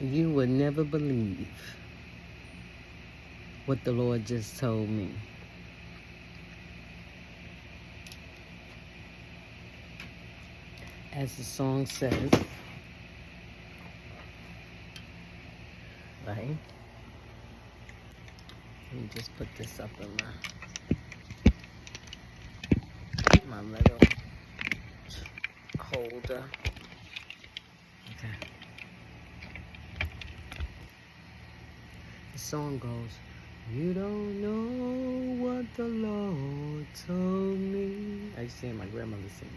You would never believe what the Lord just told me. As the song says, right? Let me just put this up in my little holder. Okay. The song goes, you don't know what the Lord told me. I used to hear my grandmother sing.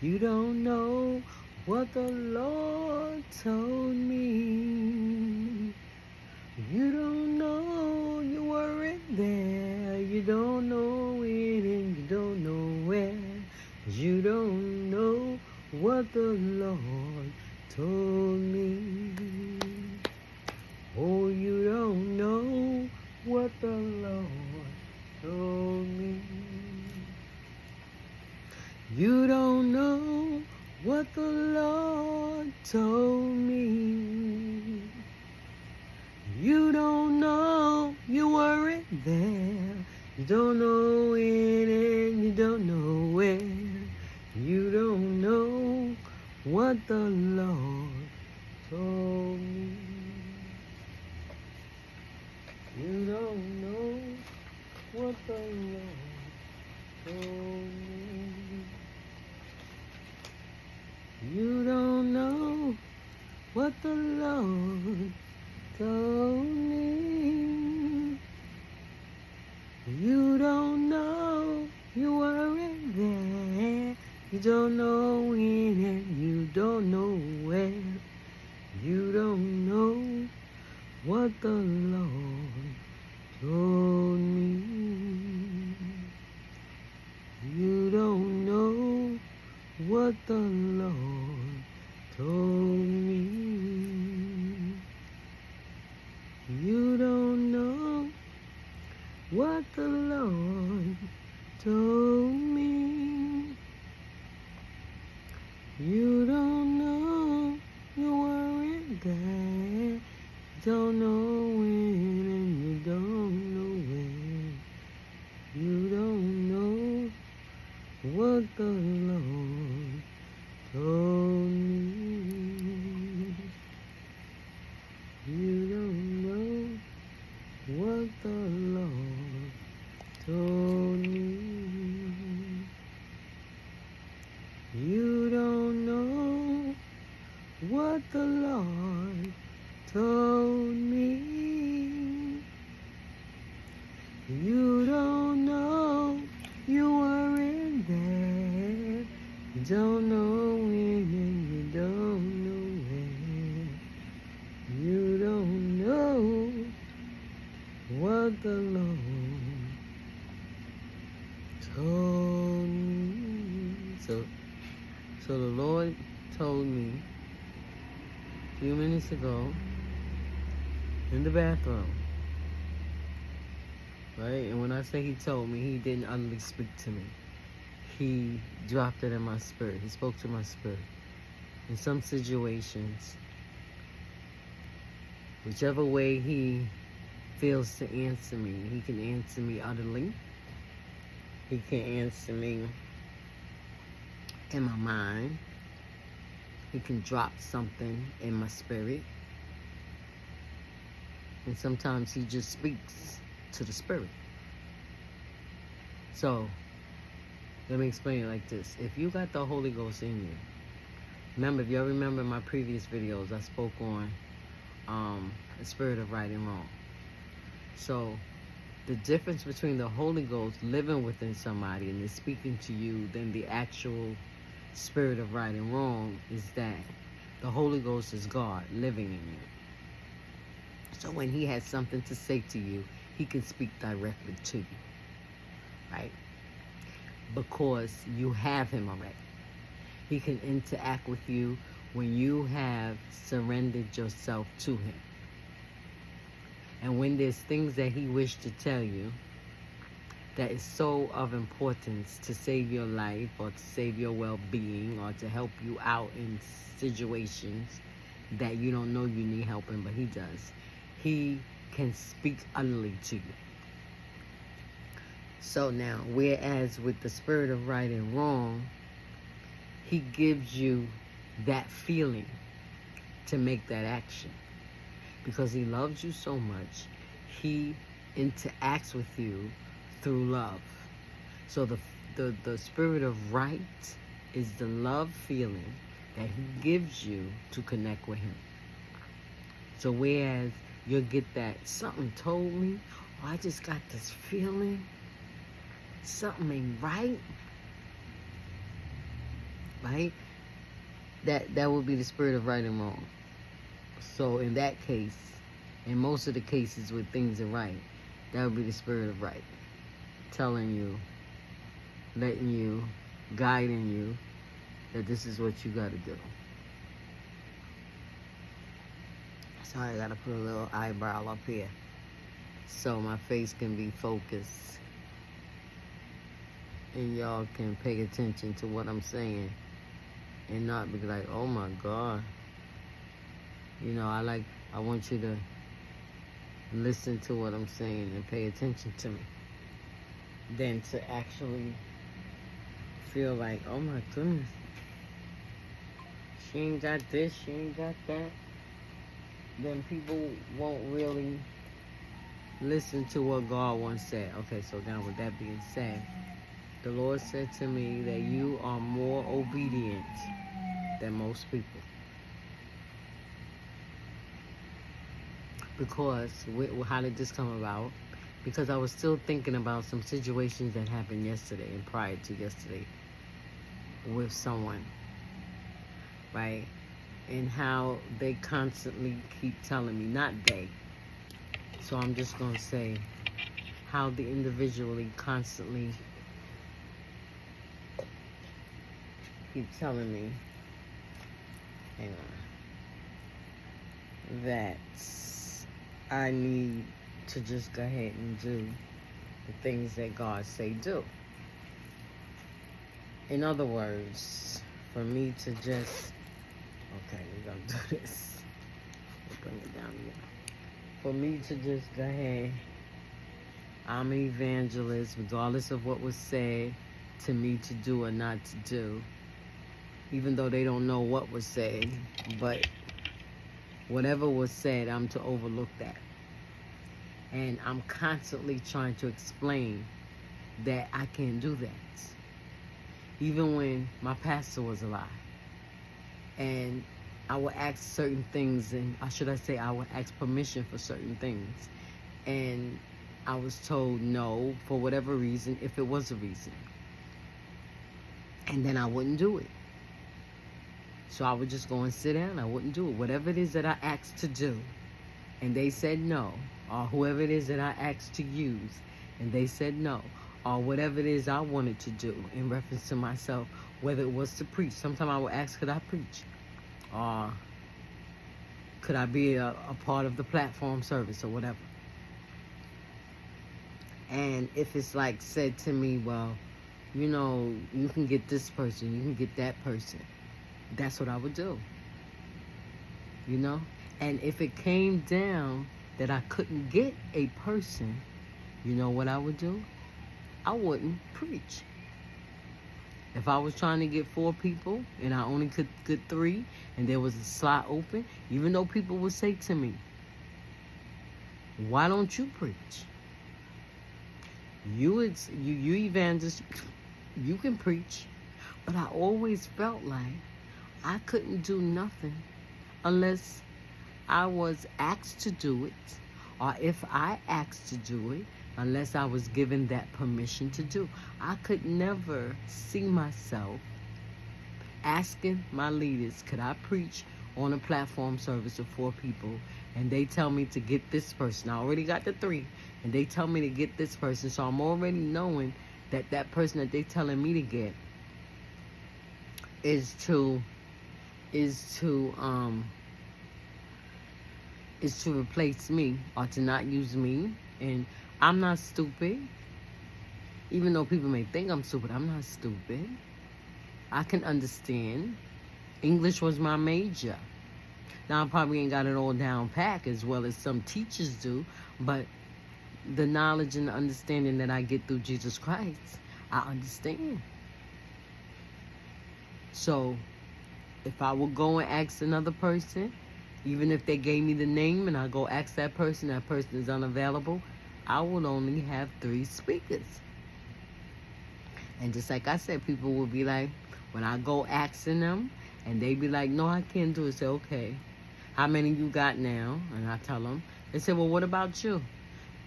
You don't know what the Lord told me. You don't know, you weren't there. You don't know it and you don't know where. You don't know what the Lord told me. Oh, you don't know what the Lord told me. You don't know what the Lord told me. You don't know, you weren't there. You don't know it and you don't know where. You don't know what the Lord told me. You don't know what the Lord told me. You don't know what the Lord told me. You don't know, you weren't there. You don't know when and you don't know where. You don't know what the Lord told me. You don't know what the Lord told me. You don't know what the Lord told me. You don't know, you weren't there. Don't know when and you don't know when. You don't know what the Lord told me. You don't know what the Lord told me. You don't know what the Lord told me. You don't know, you weren't there. You don't know when and you don't know when. You don't know what the Lord told me. So the Lord told me a few minutes ago in the bathroom, right? And when I say he told me, he didn't utterly speak to me. He dropped it in my spirit. He spoke to my spirit. In some situations, whichever way he feels to answer me, he can answer me utterly. He can answer me in my mind. He can drop something in my spirit. And sometimes he just speaks to the spirit. So, let me explain it like this. If you got the Holy Ghost in you, remember, if y'all remember my previous videos, I spoke on the spirit of right and wrong. So, the difference between the Holy Ghost living within somebody and is speaking to you than the actual spirit of right and wrong is that the Holy Ghost is God living in you. So when he has something to say to you, he can speak directly to you, right? Because you have him already. He can interact with you when you have surrendered yourself to him. And when there's things that he wished to tell you that is so of importance to save your life or to save your well-being or to help you out in situations, that you don't know you need help in, but he does. He can speak utterly to you. So now, whereas with the spirit of right and wrong, he gives you that feeling to make that action. Because he loves you so much, he interacts with you through love. So the spirit of right is the love feeling that he gives you to connect with him. So whereas you'll get that, something told me, oh, I just got this feeling, something ain't right, right? That would be the spirit of right and wrong. So in that case, in most of the cases where things are right, that would be the spirit of right, telling you, letting you, guiding you, that this is what you got to do. Sorry, I got to put a little eyebrow up here so my face can be focused and y'all can pay attention to what I'm saying and not be like, oh my God. You know, I want you to listen to what I'm saying and pay attention to me, than to actually feel like, oh my goodness, she ain't got this, she ain't got that. Then people won't really listen to what God once said. Okay, so now with that being said, the Lord said to me that you are more obedient than most people. Because, how did this come about? Because I was still thinking about some situations that happened yesterday and prior to yesterday with someone, right? And how they constantly keep telling me, not they, so I'm just going to say how they individually constantly keep telling me, hang on, that I need to just go ahead and do the things that God say do. In other words, for me to just, okay, we're going to do this. We'll bring it down here. For me to just go ahead, I'm an evangelist, regardless of what was said to me to do or not to do, even though they don't know what was said, but whatever was said, I'm to overlook that. And I'm constantly trying to explain that I can't do that. Even when my pastor was alive. And I would ask certain things, and should I say I would ask permission for certain things. And I was told no, for whatever reason, if it was a reason. And then I wouldn't do it. So I would just go and sit down. I wouldn't do it. Whatever it is that I asked to do, and they said no, or whoever it is that I asked to use, and they said no, or whatever it is I wanted to do in reference to myself, whether it was to preach. Sometimes I would ask, could I preach? Or could I be a part of the platform service or whatever? And if it's like said to me, well, you know, you can get this person, you can get that person, that's what I would do. You know? And if it came down that I couldn't get a person, you know what I would do? I wouldn't preach. If I was trying to get 4 people and I only could get 3 and there was a slot open, even though people would say to me, why don't you preach? You evangelists, you can preach. But I always felt like I couldn't do nothing unless I was asked to do it, or if I asked to do it, unless I was given that permission to do. I could never see myself asking my leaders, could I preach on a platform service of 4 people, and they tell me to get this person. I already got the 3, and they tell me to get this person, so I'm already knowing that that person that they telling me to get is to replace me, or to not use me. And I'm not stupid. Even though people may think I'm stupid, I'm not stupid. I can understand. English was my major. Now, I probably ain't got it all down pat as well as some teachers do, but the knowledge and the understanding that I get through Jesus Christ, I understand. So, if I would go and ask another person, even if they gave me the name and I go ask that person is unavailable, I would only have 3 speakers. And just like I said, people will be like, when I go asking them, and they be like, no, I can't do it. Say, okay, how many you got now? And I tell them. They say, well, what about you?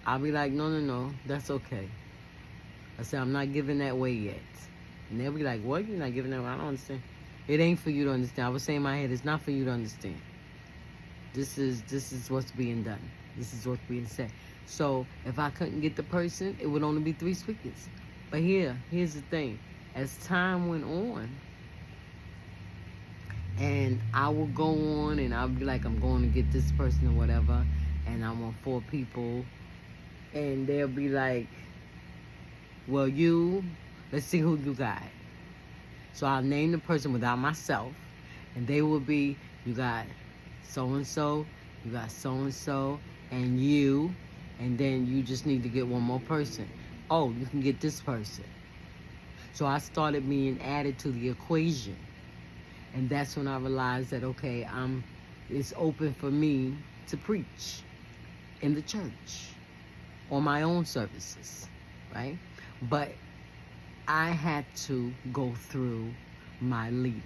I'll be like, no, that's okay. I said, I'm not giving that way yet. And they'll be like, what? You're not giving that way? I don't understand. It ain't for you to understand. I was saying in my head, it's not for you to understand. This is what's being done. This is what's being said. So if I couldn't get the person, it would only be 3 speakers. But here's the thing. As time went on, and I will go on and I'll be like, I'm going to get this person or whatever, and I want 4 people, and they'll be like, well, let's see who you got. So I'll name the person without myself, and they will be, you got so-and-so, you got so-and-so, and you, and then you just need to get one more person. Oh, you can get this person. So I started being added to the equation. And that's when I realized that, okay, it's open for me to preach in the church on my own services, right? But I had to go through my leader.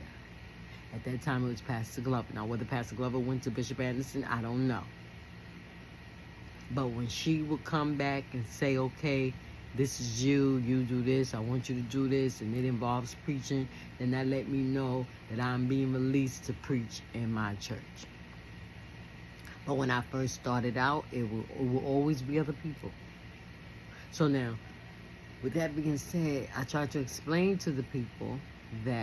At that time, it was Pastor Glover. Now, whether Pastor Glover went to Bishop Anderson, I don't know. But when she would come back and say, okay, this is you do this, I want you to do this, and it involves preaching, then that let me know that I'm being released to preach in my church. But when I first started out, it will always be other people. So now, with that being said, I try to explain to the people that